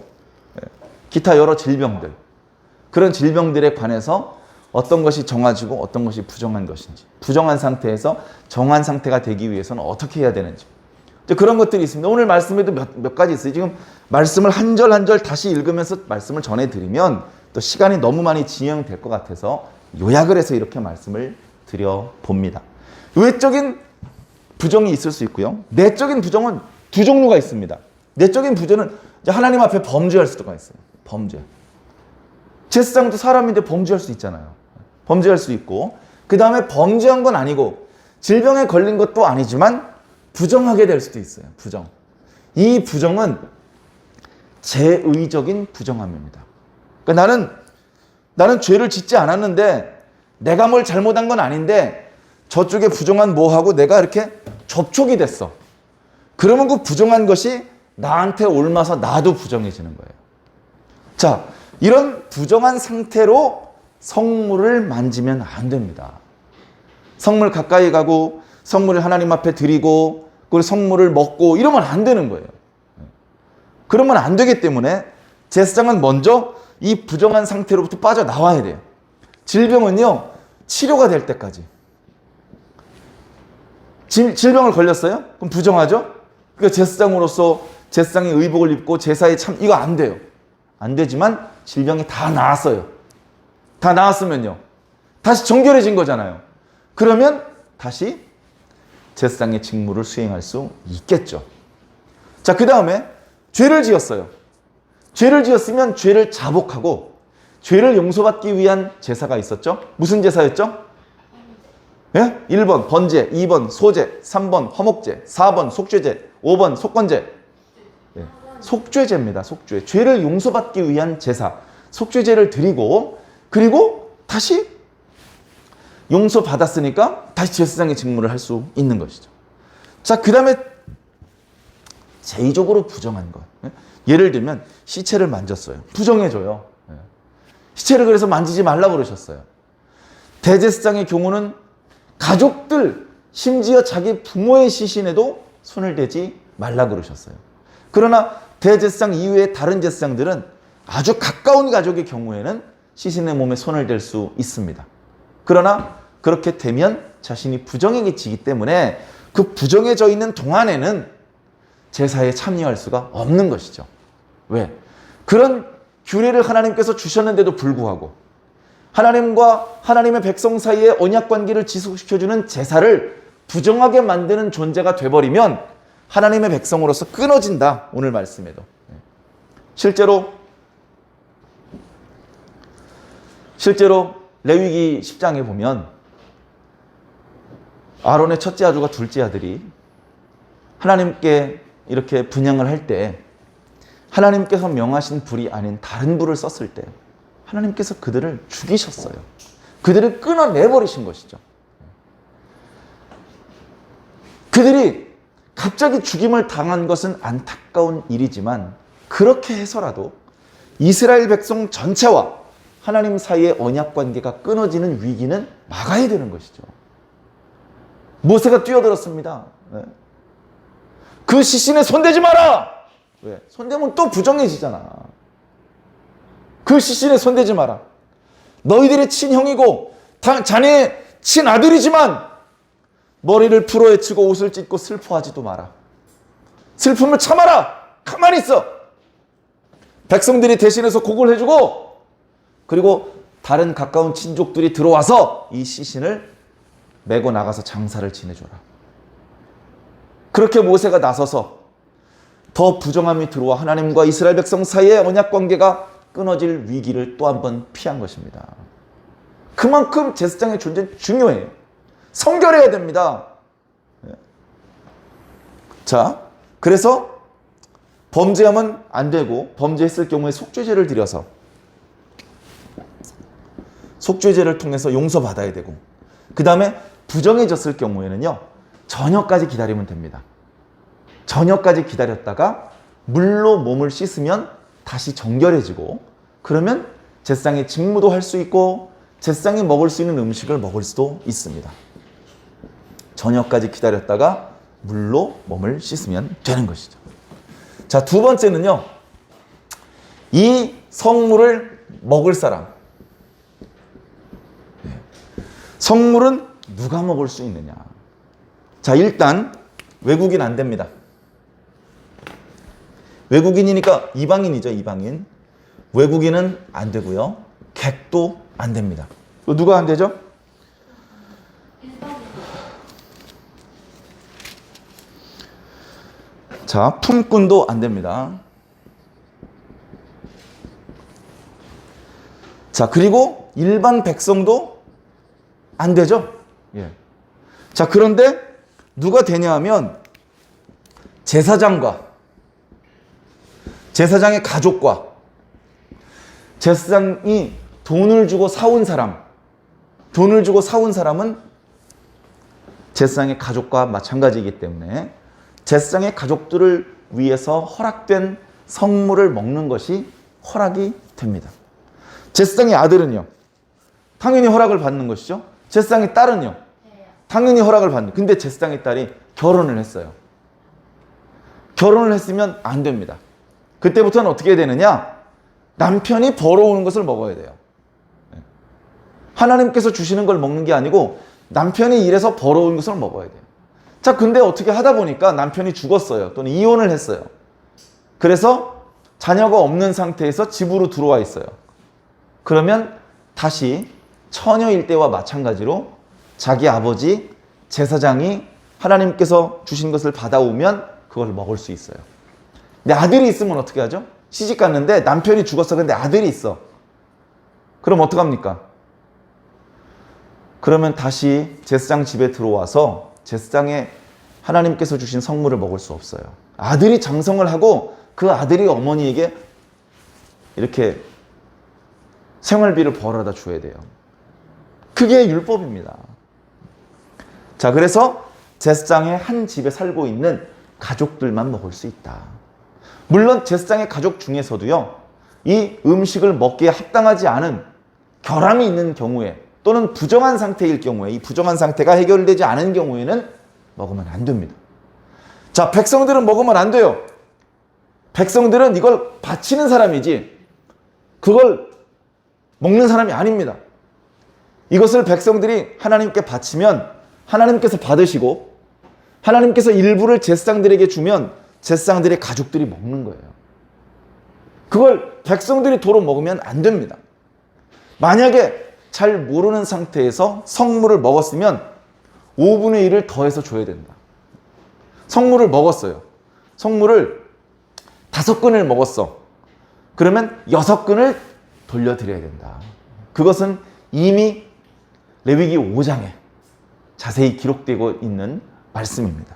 기타 여러 질병들, 그런 질병들에 관해서 어떤 것이 정화지고 어떤 것이 부정한 것인지, 부정한 상태에서 정한 상태가 되기 위해서는 어떻게 해야 되는지, 그런 것들이 있습니다. 오늘 말씀에도 몇 가지 있어요. 지금 말씀을 한 절 한 절 다시 읽으면서 말씀을 전해드리면 또 시간이 너무 많이 진행될 것 같아서 요약을 해서 이렇게 말씀을 드려봅니다. 외적인 부정이 있을 수 있고요. 내적인 부정은 두 종류가 있습니다. 내적인 부정은 하나님 앞에 범죄할 수가 있어요. 범죄. 제사장도 사람인데 범죄할 수 있잖아요. 범죄할 수 있고, 그 다음에 범죄한 건 아니고 질병에 걸린 것도 아니지만 부정하게 될 수도 있어요. 부정. 이 부정은 제의적인 부정함입니다. 그러니까 나는 죄를 짓지 않았는데 내가 뭘 잘못한 건 아닌데 저쪽에 부정한 뭐하고 내가 이렇게 접촉이 됐어. 그러면 그 부정한 것이 나한테 옮아서 나도 부정해지는 거예요. 자, 이런 부정한 상태로 성물을 만지면 안 됩니다. 성물 가까이 가고 성물을 하나님 앞에 드리고 그리고 성물을 먹고 이러면 안 되는 거예요. 그러면 안 되기 때문에 제사장은 먼저 이 부정한 상태로부터 빠져나와야 돼요. 질병은요, 치료가 될 때까지. 질병을 걸렸어요? 그럼 부정하죠? 그러니까 제사장으로서 제사장의 의복을 입고 제사에 이거 안 돼요. 안 되지만 질병이 다 나았어요. 다 나았으면요, 다시 정결해진 거잖아요. 그러면 다시 제사장의 직무를 수행할 수 있겠죠. 자, 그 다음에 죄를 지었어요. 죄를 지었으면 죄를 자복하고 죄를 용서받기 위한 제사가 있었죠. 무슨 제사였죠? 1번 번제, 2번 소제, 3번 허목제, 4번 속죄제, 5번 속건제. 속죄제입니다. 속죄. 죄를 용서받기 위한 제사, 속죄제를 드리고, 그리고 다시 용서받았으니까 다시 제사장의 직무를 할 수 있는 것이죠. 자, 그 다음에 제의적으로 부정한 것. 예를 들면 시체를 만졌어요. 부정해줘요. 시체를 그래서 만지지 말라고 그러셨어요. 대제사장의 경우는 가족들, 심지어 자기 부모의 시신에도 손을 대지 말라고 그러셨어요. 그러나 대제사장 이외의 다른 제사장들은 아주 가까운 가족의 경우에는 시신의 몸에 손을 댈 수 있습니다. 그러나 그렇게 되면 자신이 부정에게 지기 때문에 그 부정해져 있는 동안에는 제사에 참여할 수가 없는 것이죠. 왜? 그런 규례를 하나님께서 주셨는데도 불구하고 하나님과 하나님의 백성 사이의 언약 관계를 지속시켜주는 제사를 부정하게 만드는 존재가 돼버리면 하나님의 백성으로서 끊어진다. 오늘 말씀에도. 실제로 레위기 10장에 보면 아론의 첫째 아들과 둘째 아들이 하나님께 이렇게 분향을 할 때 하나님께서 명하신 불이 아닌 다른 불을 썼을 때 하나님께서 그들을 죽이셨어요. 그들을 끊어내버리신 것이죠. 그들이 갑자기 죽임을 당한 것은 안타까운 일이지만 그렇게 해서라도 이스라엘 백성 전체와 하나님 사이의 언약 관계가 끊어지는 위기는 막아야 되는 것이죠. 모세가 뛰어들었습니다. 네. 그 시신에 손대지 마라! 왜? 손대면 또 부정해지잖아. 그 시신에 손대지 마라. 너희들의 친형이고 자네의 친아들이지만 머리를 풀어헤치고 옷을 찢고 슬퍼하지도 마라. 슬픔을 참아라. 가만히 있어. 백성들이 대신해서 곡을 해주고 그리고 다른 가까운 친족들이 들어와서 이 시신을 메고 나가서 장사를 지내줘라. 그렇게 모세가 나서서 더 부정함이 들어와 하나님과 이스라엘 백성 사이의 언약 관계가 끊어질 위기를 또 한 번 피한 것입니다. 그만큼 제사장의 존재는 중요해요. 성결해야 됩니다. 자, 그래서 범죄하면 안 되고 범죄했을 경우에 속죄제를 드려서 속죄제를 통해서 용서받아야 되고 그 다음에 부정해졌을 경우에는요. 저녁까지 기다리면 됩니다. 저녁까지 기다렸다가 물로 몸을 씻으면 다시 정결해지고 그러면 제사장의 직무도 할 수 있고 제사장이 먹을 수 있는 음식을 먹을 수도 있습니다. 저녁까지 기다렸다가 물로 몸을 씻으면 되는 것이죠. 자, 두 번째는요. 이 성물을 먹을 사람. 성물은 누가 먹을 수 있느냐. 자, 일단 외국인 안 됩니다. 외국인이니까 이방인이죠. 이방인. 외국인은 안 되고요. 객도 안 됩니다. 누가 안 되죠? 자, 품꾼도 안 됩니다. 자, 그리고 일반 백성도 안 되죠? 예. 자, 그런데 누가 되냐 하면 제사장과 제사장의 가족과 제사장이 돈을 주고 사온 사람은 제사장의 가족과 마찬가지이기 때문에 제사장의 가족들을 위해서 허락된 성물을 먹는 것이 허락이 됩니다. 제사장의 아들은요, 당연히 허락을 받는 것이죠. 제사장의 딸은요, 당연히 허락을 받는. 근데 제사장의 딸이 결혼을 했어요. 결혼을 했으면 안 됩니다. 그때부터는 어떻게 되느냐? 남편이 벌어오는 것을 먹어야 돼요. 하나님께서 주시는 걸 먹는 게 아니고 남편이 일해서 벌어온 것을 먹어야 돼요. 자, 근데 어떻게 하다 보니까 남편이 죽었어요. 또는 이혼을 했어요. 그래서 자녀가 없는 상태에서 집으로 들어와 있어요. 그러면 다시 처녀일 때와 마찬가지로 자기 아버지 제사장이 하나님께서 주신 것을 받아오면 그걸 먹을 수 있어요. 근데 아들이 있으면 어떻게 하죠? 시집 갔는데 남편이 죽었어. 근데 아들이 있어. 그럼 어떡합니까? 그러면 다시 제사장 집에 들어와서 제사장의 하나님께서 주신 성물을 먹을 수 없어요. 아들이 장성을 하고 그 아들이 어머니에게 이렇게 생활비를 벌어다 줘야 돼요. 그게 율법입니다. 자, 그래서 제사장의 한 집에 살고 있는 가족들만 먹을 수 있다. 물론 제사장의 가족 중에서도요, 이 음식을 먹기에 합당하지 않은 결함이 있는 경우에 또는 부정한 상태일 경우에, 이 부정한 상태가 해결되지 않은 경우에는 먹으면 안 됩니다. 자, 백성들은 먹으면 안 돼요. 백성들은 이걸 바치는 사람이지 그걸 먹는 사람이 아닙니다. 이것을 백성들이 하나님께 바치면 하나님께서 받으시고 하나님께서 일부를 제사장들에게 주면 제사장들의 가족들이 먹는 거예요. 그걸 백성들이 도로 먹으면 안 됩니다. 만약에 잘 모르는 상태에서 성물을 먹었으면 5분의 1을 더해서 줘야 된다. 성물을 먹었어요. 성물을 5근을 먹었어. 그러면 6근을 돌려드려야 된다. 그것은 이미 레위기 5장에 자세히 기록되고 있는 말씀입니다.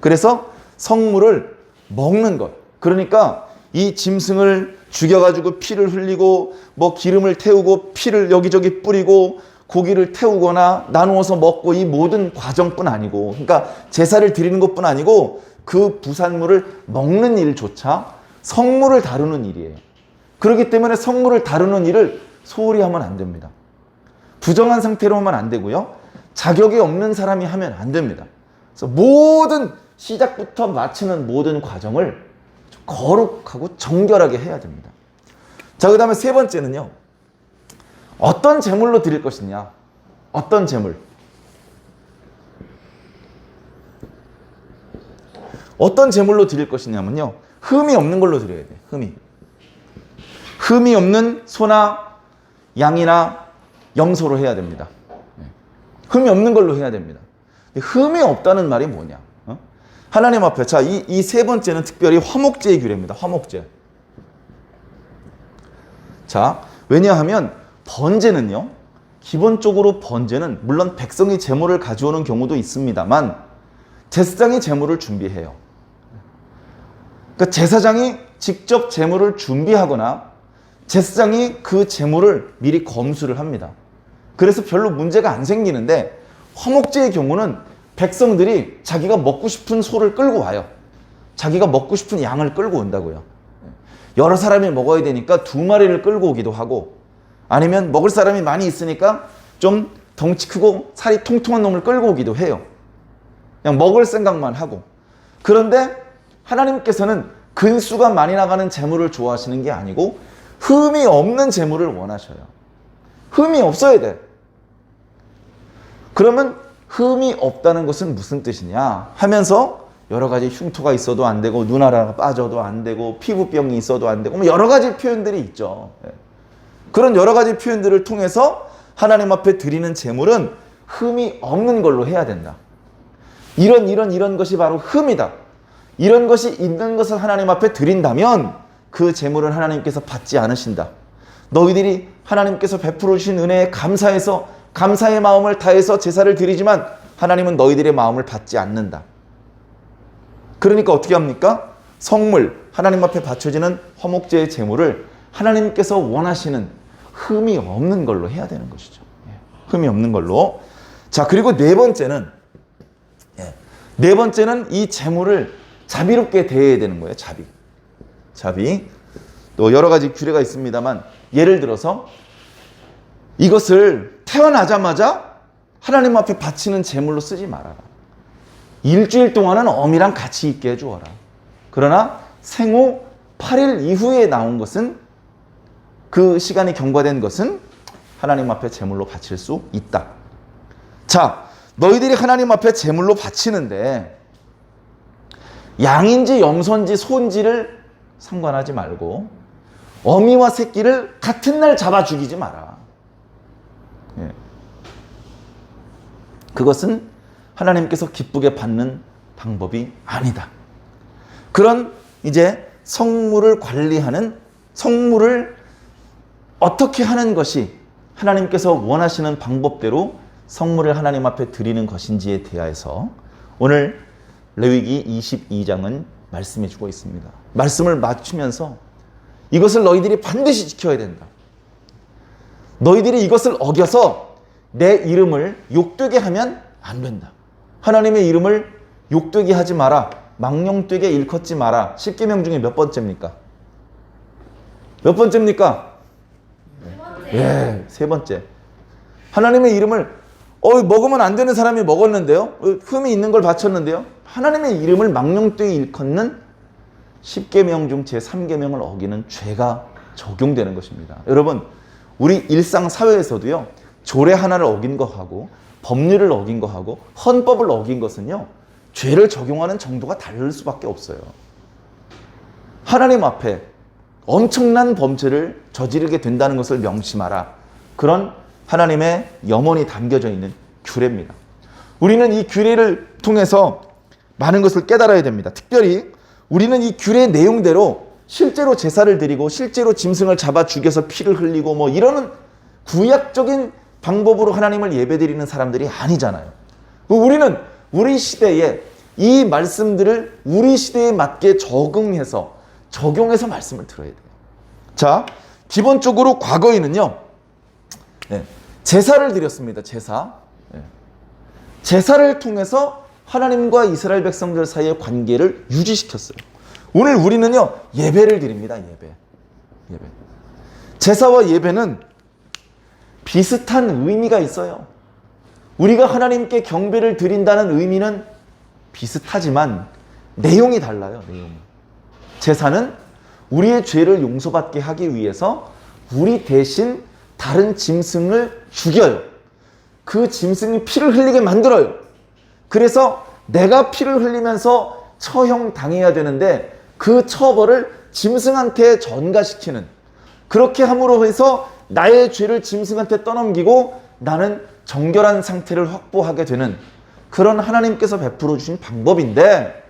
그래서 성물을 먹는 것. 그러니까 이 짐승을 죽여가지고 피를 흘리고 뭐 기름을 태우고 피를 여기저기 뿌리고 고기를 태우거나 나누어서 먹고 이 모든 과정뿐 아니고, 그러니까 제사를 드리는 것뿐 아니고 그 부산물을 먹는 일조차 성물을 다루는 일이에요. 그렇기 때문에 성물을 다루는 일을 소홀히 하면 안 됩니다. 부정한 상태로 하면 안 되고요. 자격이 없는 사람이 하면 안 됩니다. 그래서 모든 시작부터 마치는 모든 과정을 거룩하고 정결하게 해야 됩니다. 자, 그 다음에 세 번째는요. 어떤 제물로 드릴 것이냐? 어떤 제물? 어떤 제물로 드릴 것이냐면요. 흠이 없는 걸로 드려야 돼요. 흠이 없는 소나 양이나 염소로 해야 됩니다. 흠이 없는 걸로 해야 됩니다. 흠이 없다는 말이 뭐냐? 하나님 앞에, 자, 이 세 번째는 특별히 화목제의 규례입니다. 화목제. 자, 왜냐하면 번제는요, 기본적으로 번제는 물론 백성이 제물을 가져오는 경우도 있습니다만 제사장이 제물을 준비해요. 그러니까 제사장이 직접 제물을 준비하거나 제사장이 그 제물을 미리 검수를 합니다. 그래서 별로 문제가 안 생기는데, 화목제의 경우는 백성들이 자기가 먹고 싶은 소를 끌고 와요. 자기가 먹고 싶은 양을 끌고 온다고요. 여러 사람이 먹어야 되니까 2마리를 끌고 오기도 하고, 아니면 먹을 사람이 많이 있으니까 좀 덩치 크고 살이 통통한 놈을 끌고 오기도 해요. 그냥 먹을 생각만 하고. 그런데 하나님께서는 근수가 많이 나가는 제물을 좋아하시는 게 아니고 흠이 없는 제물을 원하셔요. 흠이 없어야 돼. 그러면 흠이 없다는 것은 무슨 뜻이냐 하면서 여러 가지 흉터가 있어도 안 되고 눈 하나가 빠져도 안 되고 피부병이 있어도 안 되고 여러 가지 표현들이 있죠. 그런 여러 가지 표현들을 통해서 하나님 앞에 드리는 제물은 흠이 없는 걸로 해야 된다. 이런 것이 바로 흠이다. 이런 것이 있는 것을 하나님 앞에 드린다면 그 제물은 하나님께서 받지 않으신다. 너희들이 하나님께서 베풀어 주신 은혜에 감사해서 감사의 마음을 다해서 제사를 드리지만 하나님은 너희들의 마음을 받지 않는다. 그러니까 어떻게 합니까? 성물, 하나님 앞에 바쳐지는 화목제의 제물을 하나님께서 원하시는 흠이 없는 걸로 해야 되는 것이죠. 흠이 없는 걸로. 자, 그리고 네 번째는 이 제물을 자비롭게 대해야 되는 거예요. 자비. 또 여러 가지 규례가 있습니다만, 예를 들어서 이것을 태어나자마자 하나님 앞에 바치는 제물로 쓰지 말아라. 일주일 동안은 어미랑 같이 있게 해주어라. 그러나 생후 8일 이후에 나온 것은, 그 시간이 경과된 것은 하나님 앞에 제물로 바칠 수 있다. 자, 너희들이 하나님 앞에 제물로 바치는데 양인지 염소인지 소인지를 상관하지 말고 어미와 새끼를 같은 날 잡아 죽이지 마라. 그것은 하나님께서 기쁘게 받는 방법이 아니다. 그런 이제 성물을 관리하는, 성물을 어떻게 하는 것이 하나님께서 원하시는 방법대로 성물을 하나님 앞에 드리는 것인지에 대하여서 오늘 레위기 22장은 말씀해 주고 있습니다. 말씀을 맞추면서 이것을 너희들이 반드시 지켜야 된다. 너희들이 이것을 어겨서 내 이름을 욕되게 하면 안 된다. 하나님의 이름을 욕되게 하지 마라. 망령되게 일컫지 마라. 10계명 중에 몇 번째입니까? 몇 번째입니까? 세 번째. 하나님의 이름을 먹으면 안 되는 사람이 먹었는데요. 흠이 있는 걸 바쳤는데요. 하나님의 이름을 망령되게 일컫는 10계명 중 제3계명을 어기는 죄가 적용되는 것입니다. 여러분, 우리 일상사회에서도요. 조례 하나를 어긴 거하고 법률을 어긴 거하고 헌법을 어긴 것은요. 죄를 적용하는 정도가 다를 수밖에 없어요. 하나님 앞에 엄청난 범죄를 저지르게 된다는 것을 명심하라. 그런 하나님의 염원이 담겨져 있는 규례입니다. 우리는 이 규례를 통해서 많은 것을 깨달아야 됩니다. 특별히 우리는 이 규례의 내용대로 실제로 제사를 드리고 실제로 짐승을 잡아 죽여서 피를 흘리고 뭐 이러는 구약적인 방법으로 하나님을 예배드리는 사람들이 아니잖아요. 우리는 우리 시대에 이 말씀들을 우리 시대에 맞게 적용해서 말씀을 들어야 돼요. 자, 기본적으로 과거에는요, 제사를 드렸습니다. 제사를 통해서 하나님과 이스라엘 백성들 사이의 관계를 유지시켰어요. 오늘 우리는요, 예배를 드립니다. 예배. 제사와 예배는 비슷한 의미가 있어요. 우리가 하나님께 경배를 드린다는 의미는 비슷하지만 내용이 달라요. 제사는 우리의 죄를 용서받게 하기 위해서 우리 대신 다른 짐승을 죽여요. 그 짐승이 피를 흘리게 만들어요. 그래서 내가 피를 흘리면서 처형당해야 되는데 그 처벌을 짐승한테 전가시키는, 그렇게 함으로 해서 나의 죄를 짐승한테 떠넘기고 나는 정결한 상태를 확보하게 되는 그런 하나님께서 베풀어 주신 방법인데,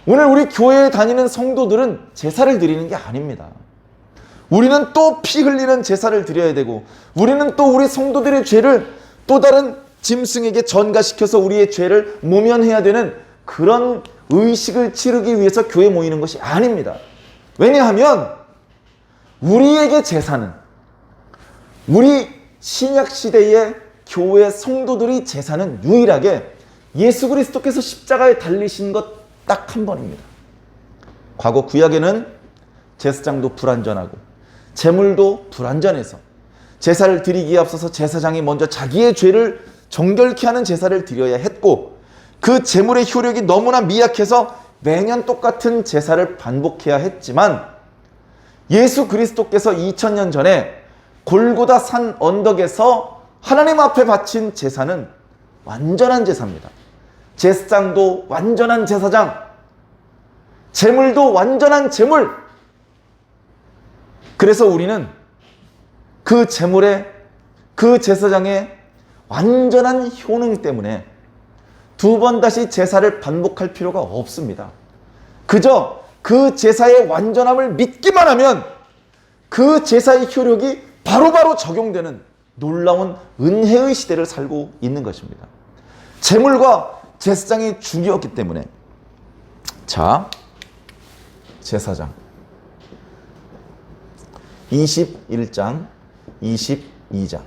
오늘 우리 교회에 다니는 성도들은 제사를 드리는 게 아닙니다. 우리는 또 피 흘리는 제사를 드려야 되고, 우리는 또 우리 성도들의 죄를 또 다른 짐승에게 전가시켜서 우리의 죄를 모면해야 되는 그런 의식을 치르기 위해서 교회에 모이는 것이 아닙니다. 왜냐하면 우리에게 제사는, 우리 신약시대의 교회 성도들이 제사는 유일하게 예수 그리스도께서 십자가에 달리신 것 딱 한 번입니다. 과거 구약에는 제사장도 불완전하고 제물도 불완전해서 제사를 드리기에 앞서서 제사장이 먼저 자기의 죄를 정결케 하는 제사를 드려야 했고, 그 제물의 효력이 너무나 미약해서 매년 똑같은 제사를 반복해야 했지만, 예수 그리스도께서 2000년 전에 골고다 산 언덕에서 하나님 앞에 바친 제사는 완전한 제사입니다. 제사장도 완전한 제사장, 제물도 완전한 제물. 그래서 우리는 그 제물의, 그 제사장의 완전한 효능 때문에 두 번 다시 제사를 반복할 필요가 없습니다. 그저 그 제사의 완전함을 믿기만 하면 그 제사의 효력이 바로바로 적용되는 놀라운 은혜의 시대를 살고 있는 것입니다. 제물과 제사장이 중요했기 때문에. 자, 제사장 21장 22장.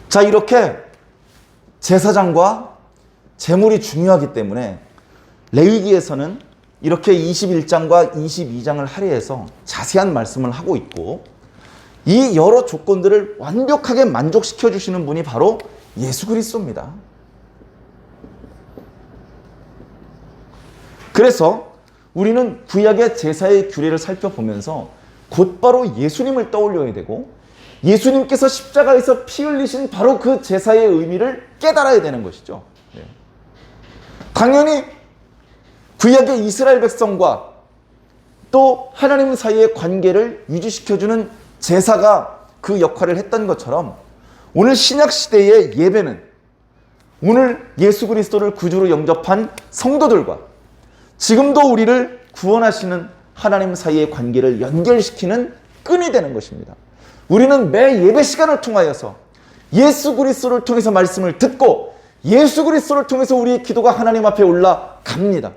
자, 이렇게 제사장과 제물이 중요하기 때문에 레위기에서는 이렇게 21장과 22장을 할애해서 자세한 말씀을 하고 있고, 이 여러 조건들을 완벽하게 만족시켜 주시는 분이 바로 예수 그리스도입니다. 그래서 우리는 구약의 제사의 규례를 살펴보면서 곧바로 예수님을 떠올려야 되고, 예수님께서 십자가에서 피 흘리신 바로 그 제사의 의미를 깨달아야 되는 것이죠. 당연히 구약의 이스라엘 백성과 또 하나님 사이의 관계를 유지시켜주는 제사가 그 역할을 했던 것처럼, 오늘 신약시대의 예배는 오늘 예수 그리스도를 구주로 영접한 성도들과 지금도 우리를 구원하시는 하나님 사이의 관계를 연결시키는 끈이 되는 것입니다. 우리는 매 예배 시간을 통하여서 예수 그리스도를 통해서 말씀을 듣고 예수 그리스도를 통해서 우리의 기도가 하나님 앞에 올라갑니다.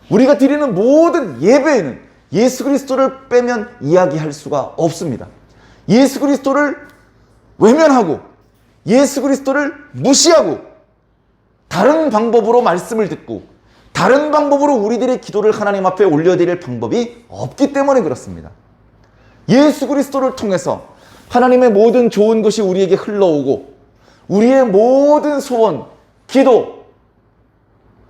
우리가 드리는 모든 예배에는 예수 그리스도를 빼면 이야기할 수가 없습니다. 예수 그리스도를 외면하고 예수 그리스도를 무시하고 다른 방법으로 말씀을 듣고 다른 방법으로 우리들의 기도를 하나님 앞에 올려드릴 방법이 없기 때문에 그렇습니다. 예수 그리스도를 통해서 하나님의 모든 좋은 것이 우리에게 흘러오고 우리의 모든 소원, 기도,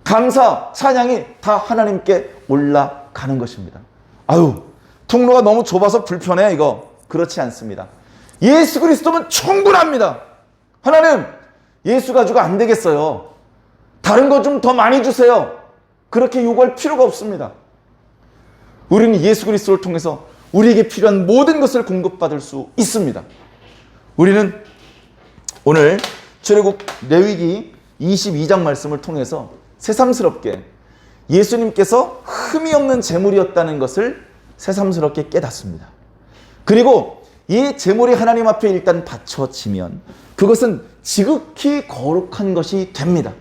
감사, 찬양이 다 하나님께 올라가는 것입니다. 아유, 통로가 너무 좁아서 불편해 이거. 그렇지 않습니다. 예수 그리스도는 충분합니다. 하나님, 예수 가지고 안 되겠어요. 다른 거 좀 더 많이 주세요. 그렇게 요구할 필요가 없습니다. 우리는 예수 그리스도를 통해서 우리에게 필요한 모든 것을 공급받을 수 있습니다. 우리는 오늘 출애굽 레위기 22장 말씀을 통해서 새삼스럽게 예수님께서 흠이 없는 제물이었다는 것을 새삼스럽게 깨닫습니다. 그리고 이 제물이 하나님 앞에 일단 바쳐지면 그것은 지극히 거룩한 것이 됩니다.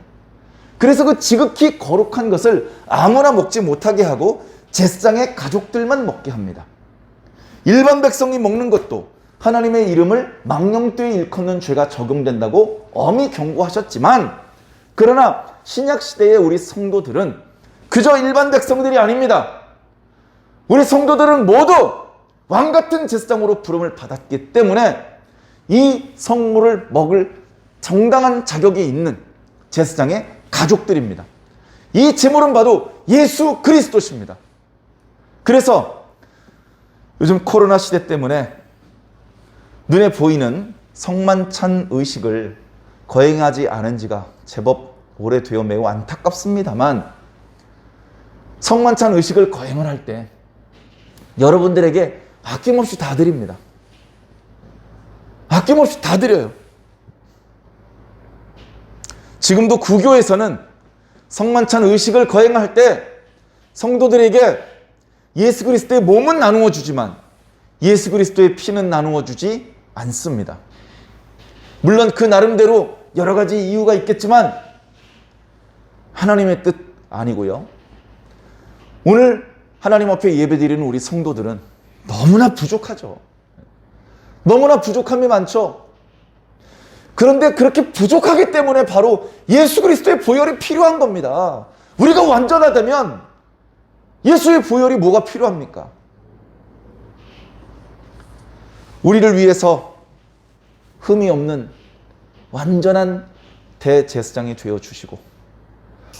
그래서 그 지극히 거룩한 것을 아무나 먹지 못하게 하고 제사장의 가족들만 먹게 합니다. 일반 백성이 먹는 것도 하나님의 이름을 망령되이 일컫는 죄가 적용된다고 엄히 경고하셨지만, 그러나 신약시대의 우리 성도들은 그저 일반 백성들이 아닙니다. 우리 성도들은 모두 왕같은 제사장으로 부름을 받았기 때문에 이 성물을 먹을 정당한 자격이 있는 제사장의 가족들입니다. 이 제물은 바로 예수 그리스도십니다. 그래서 요즘 코로나 시대 때문에 눈에 보이는 성만찬 의식을 거행하지 않은 지가 제법 오래되어 매우 안타깝습니다만, 성만찬 의식을 거행을 할 때 여러분들에게 아낌없이 다 드립니다. 아낌없이 다 드려요. 지금도 구교에서는 성만찬 의식을 거행할 때 성도들에게 예수 그리스도의 몸은 나누어 주지만 예수 그리스도의 피는 나누어 주지 않습니다. 물론 그 나름대로 여러 가지 이유가 있겠지만 하나님의 뜻 아니고요. 오늘 하나님 앞에 예배드리는 우리 성도들은 너무나 부족하죠. 너무나 부족함이 많죠. 그런데 그렇게 부족하기 때문에 바로 예수 그리스도의 보혈이 필요한 겁니다. 우리가 완전하다면 예수의 보혈이 뭐가 필요합니까? 우리를 위해서 흠이 없는 완전한 대제사장이 되어주시고,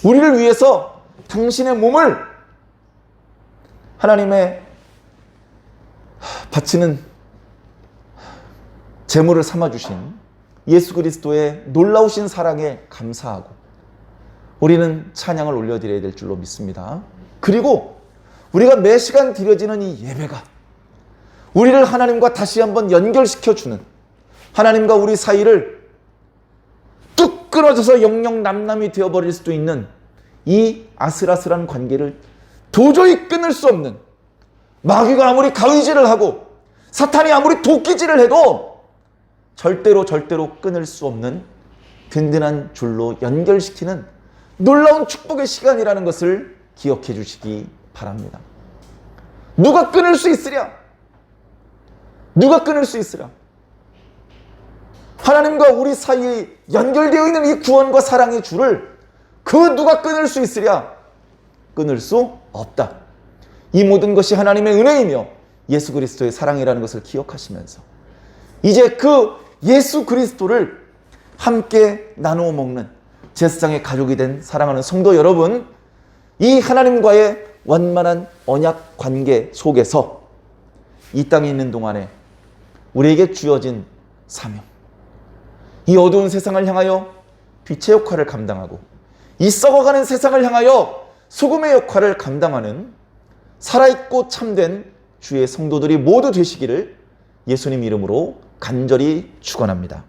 우리를 위해서 당신의 몸을 하나님의 바치는 제물을 삼아주신 예수 그리스도의 놀라우신 사랑에 감사하고 우리는 찬양을 올려드려야 될 줄로 믿습니다. 그리고 우리가 매 시간 드려지는 이 예배가 우리를 하나님과 다시 한번 연결시켜주는, 하나님과 우리 사이를 뚝 끊어져서 영영 남남이 되어버릴 수도 있는 이 아슬아슬한 관계를 도저히 끊을 수 없는, 마귀가 아무리 가위질을 하고 사탄이 아무리 도끼질을 해도 절대로 끊을 수 없는 든든한 줄로 연결시키는 놀라운 축복의 시간이라는 것을 기억해 주시기 바랍니다. 누가 끊을 수 있으랴? 누가 끊을 수 있으랴? 하나님과 우리 사이에 연결되어 있는 이 구원과 사랑의 줄을 그 누가 끊을 수 있으랴? 끊을 수 없다. 이 모든 것이 하나님의 은혜이며 예수 그리스도의 사랑이라는 것을 기억하시면서 이제 그 예수 그리스도를 함께 나누어 먹는 제사장의 가족이 된 사랑하는 성도 여러분, 이 하나님과의 완만한 언약 관계 속에서 이 땅에 있는 동안에 우리에게 주어진 사명, 이 어두운 세상을 향하여 빛의 역할을 감당하고 이 썩어가는 세상을 향하여 소금의 역할을 감당하는 살아있고 참된 주의 성도들이 모두 되시기를 예수님 이름으로 간절히 축원합니다.